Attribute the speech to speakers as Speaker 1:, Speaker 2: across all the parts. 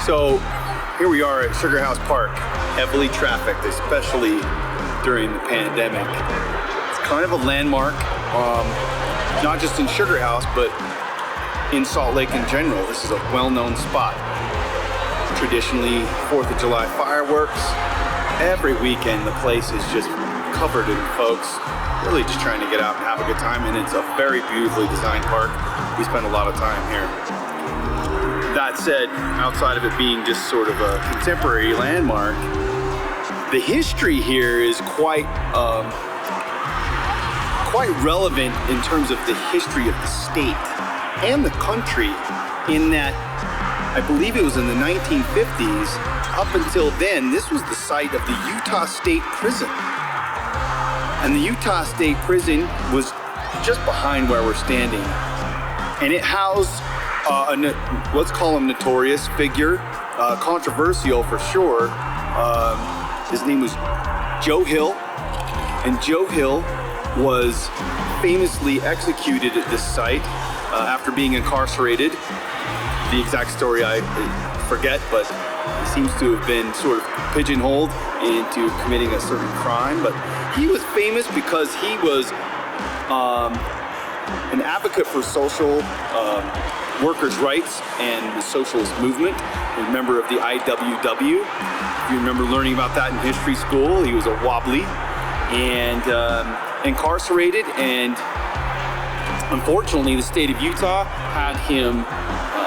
Speaker 1: So here we are at Sugarhouse Park, heavily trafficked, especially during the pandemic. It's kind of a landmark, not just in Sugarhouse, but in Salt Lake in general. This is a well-known spot. Traditionally, 4th of July fireworks. Every weekend, the place is just covered in folks, really just trying to get out and have a good time, and it's a very beautifully designed park. We spend a lot of time here. That said, outside of it being just sort of a contemporary landmark, the history here is quite relevant in terms of the history of the state and the country, in that I believe it was in the 1950s. Up until then, this was the site of the Utah State Prison. And the Utah State Prison was just behind where we're standing. And it housed let's call him notorious figure, controversial for sure. His name was Joe Hill. And Joe Hill was famously executed at this site after being incarcerated. The exact story I forget, but he seems to have been sort of pigeonholed into committing a certain crime. But he was famous because he was an advocate for social workers' rights and the socialist movement, a member of the IWW. If you remember learning about that in history school, he was a wobbly and incarcerated, and unfortunately the state of Utah had him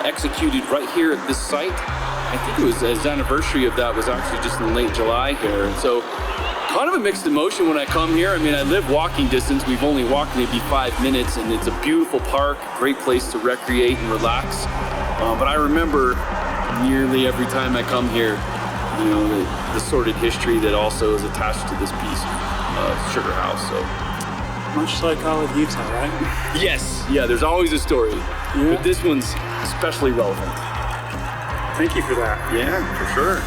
Speaker 1: executed right here at this site. I think it was his anniversary of that was actually just in late July here. And so kind of a mixed emotion when I come here. I mean, I live walking distance. We've only walked maybe 5 minutes, and it's a beautiful park, great place to recreate and relax. But I remember nearly every time I come here, you know, the sordid history that also is attached to this piece of Sugarhouse. So
Speaker 2: much like all of Utah, right?
Speaker 1: Yes, yeah, there's always a story. Yeah. But this one's especially relevant.
Speaker 2: Thank you for that.
Speaker 1: Yeah, for sure.